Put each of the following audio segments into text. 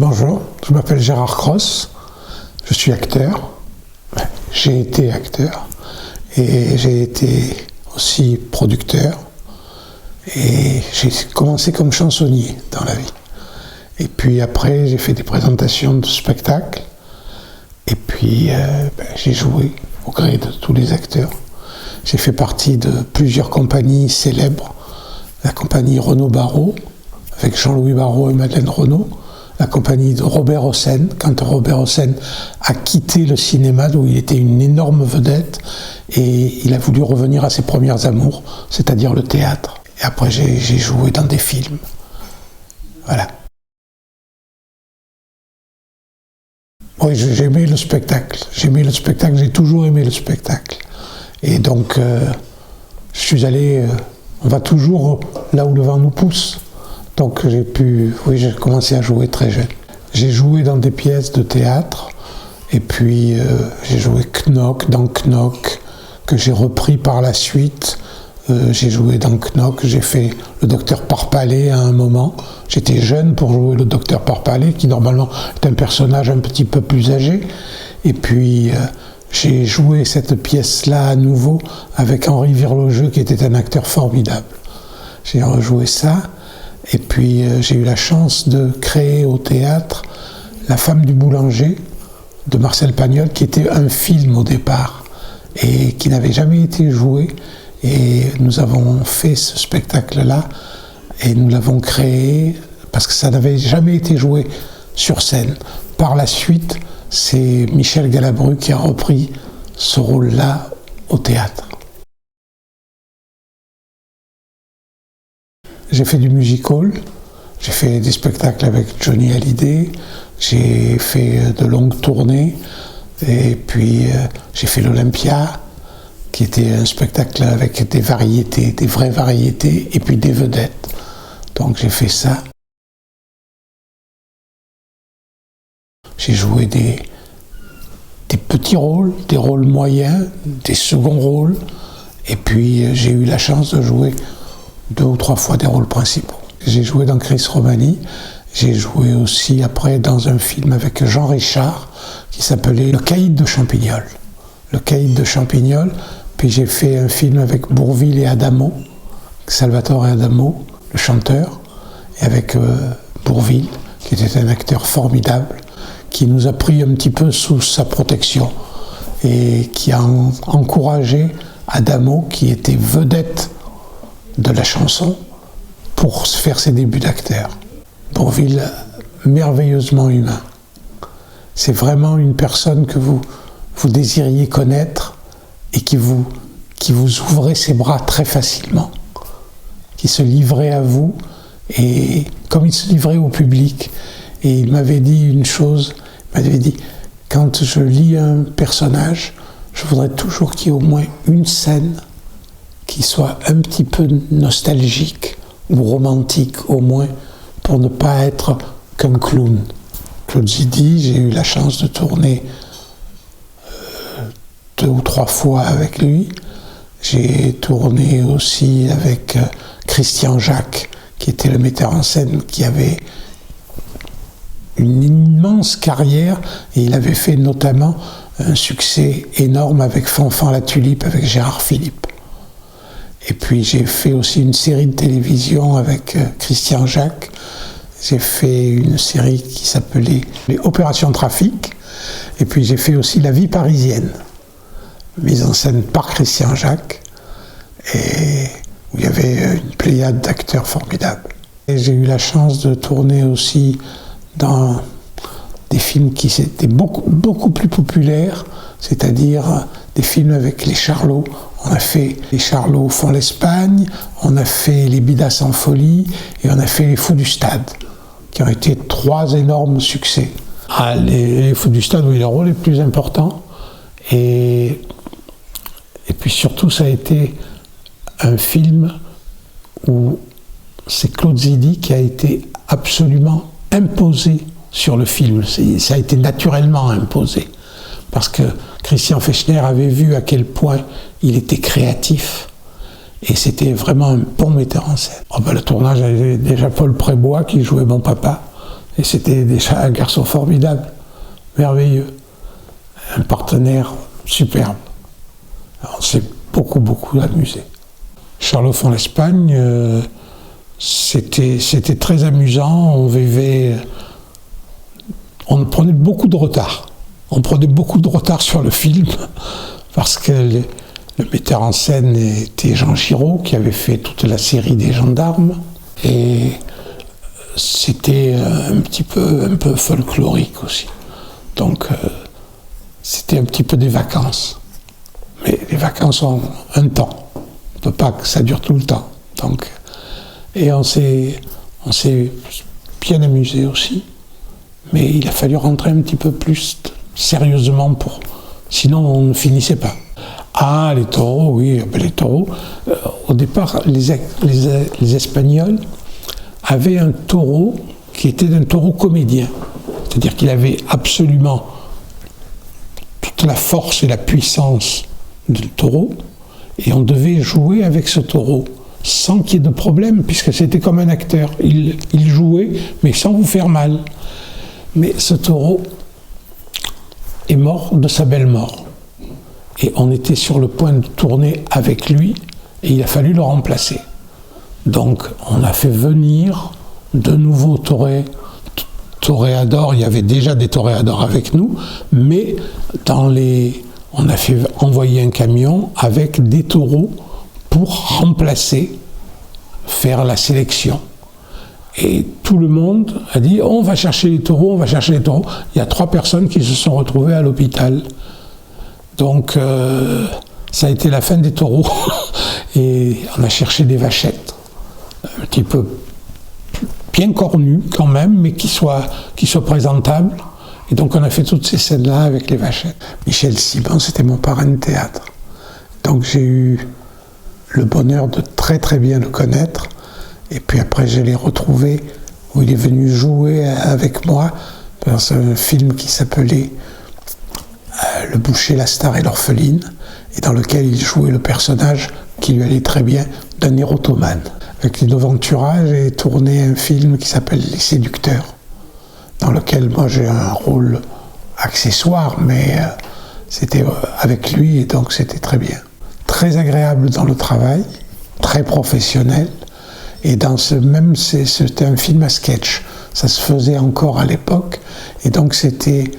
Bonjour, je m'appelle Gérard Cross, je suis acteur, j'ai été acteur et j'ai été aussi producteur et j'ai commencé comme chansonnier dans la vie. Et puis après j'ai fait des présentations de spectacles et puis j'ai joué au gré de tous les acteurs. J'ai fait partie de plusieurs compagnies célèbres, la compagnie Renaud-Barrault avec Jean-Louis Barrault et Madeleine Renaud, la compagnie de Robert Hossein, quand Robert Hossein a quitté le cinéma où il était une énorme vedette et il a voulu revenir à ses premières amours, c'est-à-dire le théâtre. Et après j'ai joué dans des films. Voilà. Oui, j'aimais le spectacle. J'ai toujours aimé le spectacle. Et donc, je suis allé, on va toujours là où le vent nous pousse. Donc j'ai commencé à jouer très jeune. J'ai joué dans des pièces de théâtre, et puis j'ai joué Knock dans Knock, que j'ai repris par la suite. J'ai joué dans Knock, j'ai fait le docteur Parpallet à un moment. J'étais jeune pour jouer le docteur Parpallet, qui normalement est un personnage un petit peu plus âgé. Et puis j'ai joué cette pièce-là à nouveau avec Henri Virlogeux, qui était un acteur formidable. J'ai rejoué ça. Et puis j'ai eu la chance de créer au théâtre La femme du boulanger de Marcel Pagnol, qui était un film au départ et qui n'avait jamais été joué. Et nous avons fait ce spectacle-là et nous l'avons créé parce que ça n'avait jamais été joué sur scène. Par la suite, c'est Michel Galabru qui a repris ce rôle-là au théâtre. J'ai fait du musical, j'ai fait des spectacles avec Johnny Hallyday, j'ai fait de longues tournées, et puis j'ai fait l'Olympia, qui était un spectacle avec des variétés, des vraies variétés, et puis des vedettes. Donc j'ai fait ça. J'ai joué des petits rôles, des rôles moyens, des seconds rôles, et puis j'ai eu la chance de jouer 2 ou 3 fois des rôles principaux. J'ai joué dans Chris Romani, j'ai joué aussi après dans un film avec Jean Richard qui s'appelait Le Caïd de Champignol. Le Caïd de Champignol, puis j'ai fait un film avec Bourvil et Adamo, Salvatore Adamo, le chanteur, et avec Bourvil, qui était un acteur formidable, qui nous a pris un petit peu sous sa protection et qui a encouragé Adamo, qui était vedette de la chanson, pour faire ses débuts d'acteur. Bourvil, merveilleusement humain. C'est vraiment une personne que vous désiriez connaître et qui vous ouvrait ses bras très facilement, qui se livrait à vous, et comme il se livrait au public. Et il m'avait dit une chose, il m'avait dit, quand je lis un personnage, je voudrais toujours qu'il y ait au moins une scène qui soit un petit peu nostalgique ou romantique au moins, pour ne pas être qu'un clown. Claude Zidi, j'ai eu la chance de tourner 2 ou 3 fois avec lui. J'ai tourné aussi avec Christian Jacques, qui était le metteur en scène, qui avait une immense carrière, et il avait fait notamment un succès énorme avec Fanfan la Tulipe, avec Gérard Philippe. Et puis j'ai fait aussi une série de télévision avec Christian Jacques. J'ai fait une série qui s'appelait les Opérations Trafic. Et puis j'ai fait aussi La vie parisienne, mise en scène par Christian Jacques, et où il y avait une pléiade d'acteurs formidables. Et j'ai eu la chance de tourner aussi dans des films qui étaient beaucoup plus populaires, c'est-à-dire des films avec les Charlots. On a fait Les Charlots font l'Espagne, on a fait Les Bidas en folie, et on a fait Les Fous du Stade, qui ont été 3 énormes succès. Les Fous du Stade, oui, le rôle est plus important. Et puis surtout, ça a été un film où c'est Claude Zidi qui a été absolument imposé sur le film. Ça a été naturellement imposé. Parce que Christian Fechner avait vu à quel point il était créatif, et c'était vraiment un bon metteur en scène. Le tournage avait déjà Paul Prébois qui jouait mon papa, Et c'était déjà un garçon formidable, merveilleux, un partenaire superbe. On s'est beaucoup, beaucoup amusé. Charles-Aufon-l'Espagne, c'était très amusant. On prenait beaucoup de retard. On prenait beaucoup de retard sur le film parce que le metteur en scène était Jean Giraud, qui avait fait toute la série des Gendarmes. Et c'était un peu folklorique aussi. Donc, c'était un petit peu des vacances. Mais les vacances ont un temps. On ne peut pas que ça dure tout le temps. Donc, et on s'est bien amusé aussi. Mais il a fallu rentrer un petit peu plus sérieusement sinon on ne finissait pas. Ah, les taureaux, oui, les taureaux. Au départ, les Espagnols avaient un taureau qui était un taureau comédien. C'est-à-dire qu'il avait absolument toute la force et la puissance du taureau, et on devait jouer avec ce taureau sans qu'il y ait de problème, puisque c'était comme un acteur. Il jouait, mais sans vous faire mal. Mais ce taureau est mort de sa belle mort. Et on était sur le point de tourner avec lui, et il a fallu le remplacer. Donc, on a fait venir de nouveaux toréadors. Il y avait déjà des toréadors avec nous, mais on a fait envoyer un camion avec des taureaux pour remplacer, faire la sélection. Et tout le monde a dit, on va chercher les taureaux, on va chercher les taureaux. Il y a 3 personnes qui se sont retrouvées à l'hôpital. Donc, ça a été la fin des taureaux. Et on a cherché des vachettes, un petit peu bien cornues quand même, mais qui soient présentables. Et donc, on a fait toutes ces scènes-là avec les vachettes. Michel Simon, c'était mon parrain de théâtre. Donc, j'ai eu le bonheur de très très bien le connaître. Et puis après, je l'ai retrouvé, où il est venu jouer avec moi dans un film qui s'appelait Le boucher, la star et l'orpheline, et dans lequel il jouait le personnage qui lui allait très bien d'un érotomane. Avec Lino Ventura, j'ai tourné un film qui s'appelle Les Séducteurs, dans lequel moi j'ai un rôle accessoire, mais c'était avec lui, et donc c'était très bien. Très agréable dans le travail, très professionnel. Et c'était un film à sketch. Ça se faisait encore à l'époque. Et donc c'était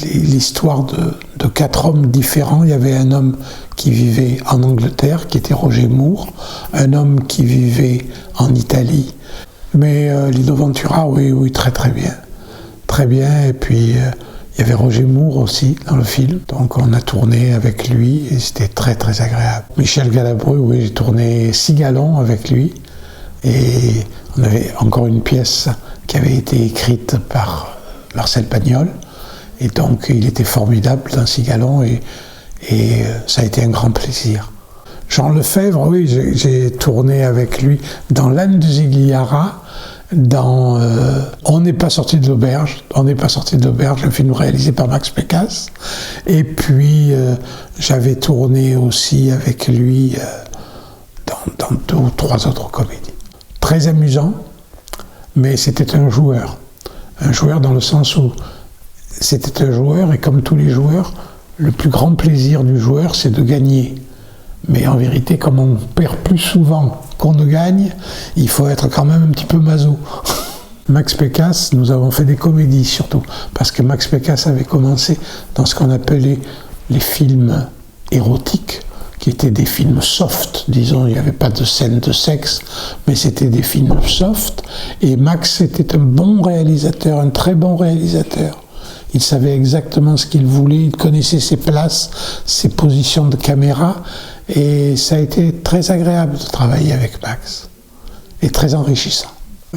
l'histoire de 4 hommes différents. Il y avait un homme qui vivait en Angleterre, qui était Roger Moore. Un homme qui vivait en Italie. Mais Lino Ventura, oui, très très bien. Très bien. Et puis il y avait Roger Moore aussi dans le film. Donc on a tourné avec lui et c'était très très agréable. Michel Galabru, oui, j'ai tourné 6 galons avec lui. Et on avait encore une pièce qui avait été écrite par Marcel Pagnol. Et donc, il était formidable dans 6 galons et ça a été un grand plaisir. Jean Lefebvre, oui, j'ai tourné avec lui dans L'âne de Zigliara, dans On n'est pas sorti de l'auberge. On n'est pas sorti de l'auberge, un film réalisé par Max Pécasse. Et puis, j'avais tourné aussi avec lui dans 2 ou 3 autres comédies. Très amusant, mais c'était un joueur. Un joueur dans le sens où c'était un joueur, et comme tous les joueurs, le plus grand plaisir du joueur, c'est de gagner. Mais en vérité, comme on perd plus souvent qu'on ne gagne, il faut être quand même un petit peu maso. Max Pécasse, nous avons fait des comédies surtout, parce que Max Pécasse avait commencé dans ce qu'on appelait les films érotiques, qui étaient des films soft, disons, il n'y avait pas de scène de sexe, mais c'était des films soft, et Max était un bon réalisateur, un très bon réalisateur. Il savait exactement ce qu'il voulait, il connaissait ses places, ses positions de caméra, et ça a été très agréable de travailler avec Max, et très enrichissant.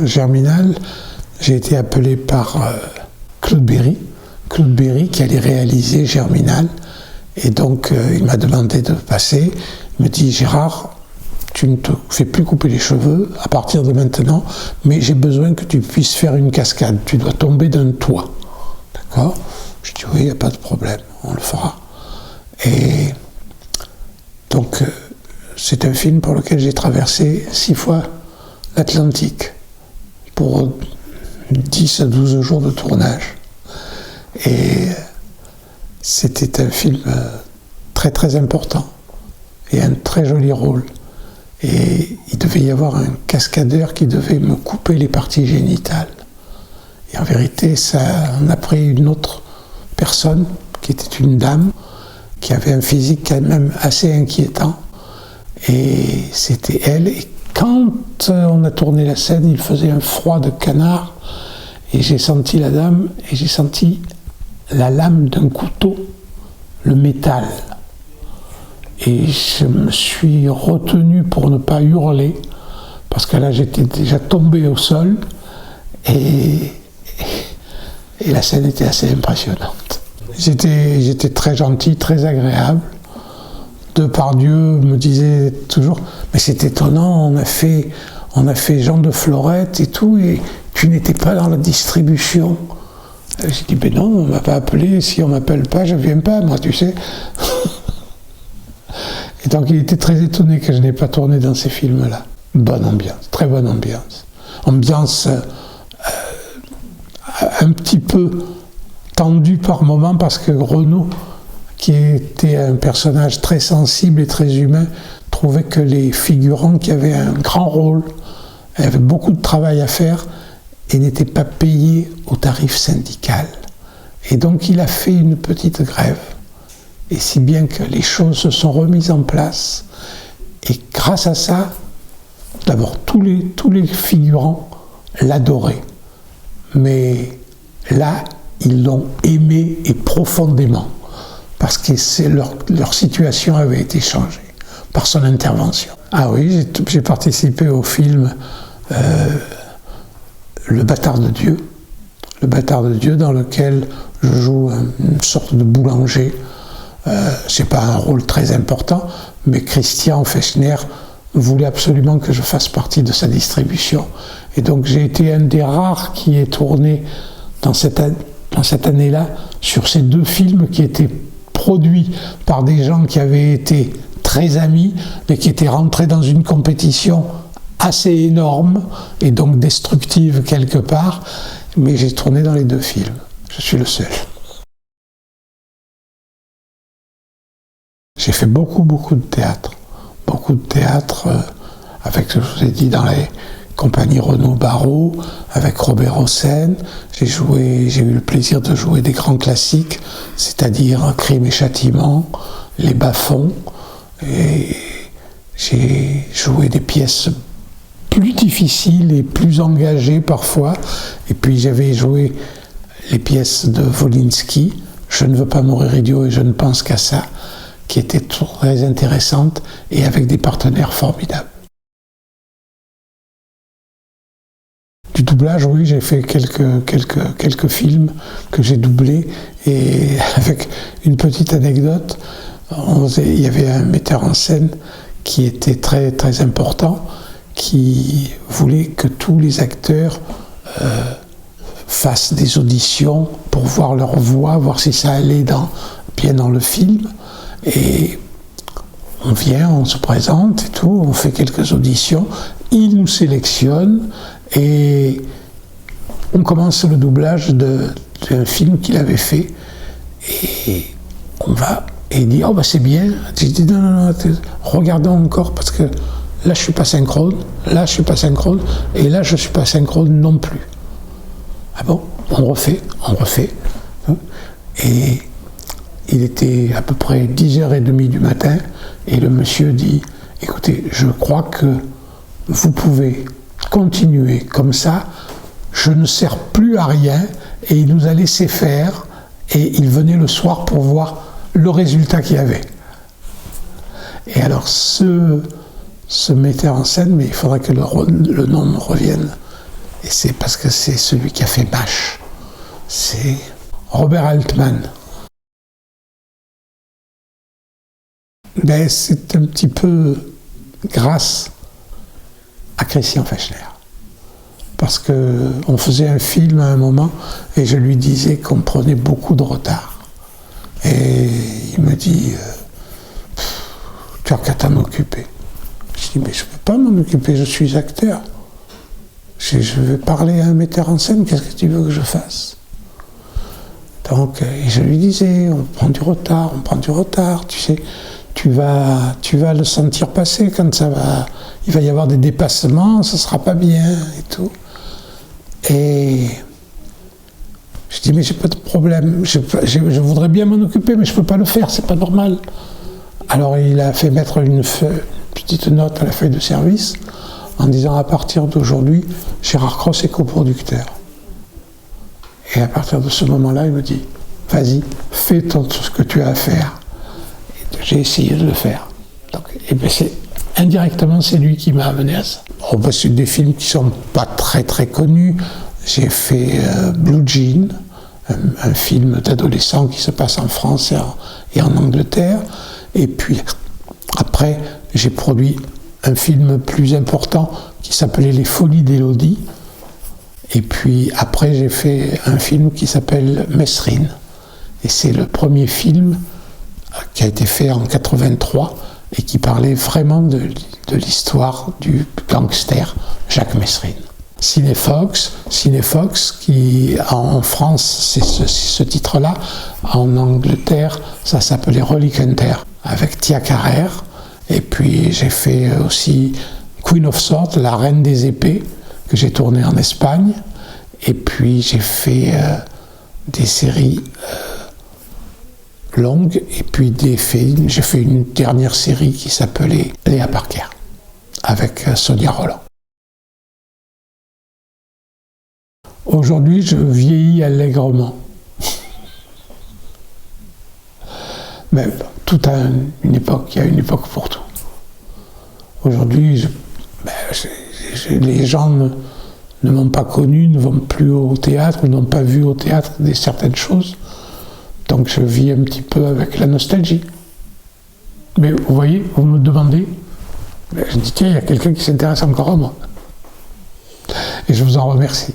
Germinal, j'ai été appelé par Claude Berry qui allait réaliser Germinal. Et donc, il m'a demandé de passer. Il me dit, Gérard, tu ne te fais plus couper les cheveux à partir de maintenant, mais j'ai besoin que tu puisses faire une cascade. Tu dois tomber d'un toit. D'accord ? Je dis, oui, il n'y a pas de problème, on le fera. Et donc, c'est un film pour lequel j'ai traversé 6 fois l'Atlantique pour 10 à 12 jours de tournage. Et c'était un film très très important et un très joli rôle. Et il devait y avoir un cascadeur qui devait me couper les parties génitales. Et en vérité, ça en a pris une autre personne, qui était une dame, qui avait un physique quand même assez inquiétant. Et c'était elle. Et quand on a tourné la scène, il faisait un froid de canard. Et j'ai senti la dame, et j'ai senti la lame d'un couteau, le métal. Et je me suis retenu pour ne pas hurler, parce que là j'étais déjà tombé au sol, et la scène était assez impressionnante. J'étais très gentil, très agréable. Depardieu me disait toujours, mais c'est étonnant, on a fait Jean de Florette et tout, et tu n'étais pas dans la distribution. J'ai dit, ben non, on m'a pas appelé, si on m'appelle pas, je viens pas, moi, tu sais. Et donc il était très étonné que je n'ai pas tourné dans ces films-là. Bonne ambiance, très bonne ambiance. Ambiance un petit peu tendue par moments, parce que Renaud, qui était un personnage très sensible et très humain, trouvait que les figurants qui avaient un grand rôle avaient beaucoup de travail à faire et n'étaient pas payés au tarif syndical. Et donc il a fait une petite grève. Et si bien que les choses se sont remises en place. Et grâce à ça, d'abord, tous les figurants l'adoraient. Mais là, ils l'ont aimé, et profondément. Parce que leur situation avait été changée par son intervention. Ah oui, j'ai participé au film Le Bâtard de Dieu. Le Bâtard de Dieu, dans lequel je joue une sorte de boulanger. C'est pas un rôle très important, mais Christian Fechner voulait absolument que je fasse partie de sa distribution. Et donc j'ai été un des rares qui ait tourné dans cette année-là sur ces deux films qui étaient produits par des gens qui avaient été très amis, mais qui étaient rentrés dans une compétition assez énorme et donc destructive quelque part. Mais j'ai tourné dans les deux films. Je suis le seul. J'ai fait beaucoup de théâtre. Beaucoup de théâtre avec, je vous ai dit, dans les compagnies Renaud-Barrault, avec Robert Hossein. J'ai eu le plaisir de jouer des grands classiques, c'est-à-dire Crime et Châtiment, Les Bas-fonds. Et j'ai joué des pièces plus difficiles et plus engagées parfois. Et puis j'avais joué les pièces de Wolinski, Je ne veux pas mourir idiot et je ne pense qu'à ça, qui était très intéressante et avec des partenaires formidables. Du doublage, oui, j'ai fait quelques films que j'ai doublés, et avec une petite anecdote, il y avait un metteur en scène qui était très, très important, qui voulait que tous les acteurs fassent des auditions pour voir leur voix, voir si ça allait bien dans le film. Et on vient, on se présente et tout, on fait quelques auditions, il nous sélectionne et on commence le doublage d'un film qu'il avait fait. Et on va, et il dit, oh bah c'est bien. J'ai dit, non, regardons encore, parce que là je suis pas synchrone, là je suis pas synchrone, et là je suis pas synchrone non plus. Ah bon, on refait. Et il était à peu près 10h30 du matin, et le monsieur dit, écoutez, je crois que vous pouvez continuer comme ça, je ne sers plus à rien, et il nous a laissé faire, et il venait le soir pour voir le résultat qu'il y avait. Et alors ce metteur en scène, mais il faudrait que le nom me revienne, et c'est parce que c'est celui qui a fait MASH, c'est Robert Altman. Ben, c'est un petit peu grâce à Christian Fechner. Parce qu'on faisait un film à un moment et je lui disais qu'on prenait beaucoup de retard. Et il me dit, tu as qu'à t'en occuper. Je dis, mais je ne peux pas m'en occuper, je suis acteur. Je vais parler à un metteur en scène, qu'est-ce que tu veux que je fasse? Donc, et je lui disais, on prend du retard, tu sais, tu vas le sentir passer quand il va y avoir des dépassements, ça sera pas bien et tout. Et je dis, mais j'ai pas de problème, je voudrais bien m'en occuper, mais je peux pas le faire, c'est pas normal. Alors il a fait mettre une petite note à la feuille de service en disant, à partir d'aujourd'hui, Gérard Cross est coproducteur. Et à partir de ce moment-là, il me dit, vas-y, fais tout ce que tu as à faire. J'ai essayé de le faire. Donc, et bien indirectement, c'est lui qui m'a amené à ça. Bon, ben, c'est des films qui sont pas très très connus. J'ai fait Blue Jean, un film d'adolescent qui se passe en France et en Angleterre. Et puis après, j'ai produit un film plus important qui s'appelait Les Folies d'Élodie. Et puis après, j'ai fait un film qui s'appelle Mesrine. Et c'est le premier film qui a été fait en 83 et qui parlait vraiment de l'histoire du gangster Jacques Mesrine. Cinefox, qui en France, c'est ce titre-là. En Angleterre, ça s'appelait Rolly Hunter, avec Tia Carrère. Et puis j'ai fait aussi Queen of Swords, la reine des épées, que j'ai tourné en Espagne. Et puis j'ai fait des séries longues, et puis des films. J'ai fait une dernière série qui s'appelait Léa Parker, avec Sonia Rolland. Aujourd'hui, je vieillis allègrement. Mais tout a une époque, il y a une époque pour tout. Aujourd'hui, les gens ne m'ont pas connu, ne vont plus au théâtre, n'ont pas vu au théâtre certaines choses. Donc je vis un petit peu avec la nostalgie. Mais vous voyez, vous me demandez, je dis tiens, il y a quelqu'un qui s'intéresse encore à moi. Et je vous en remercie.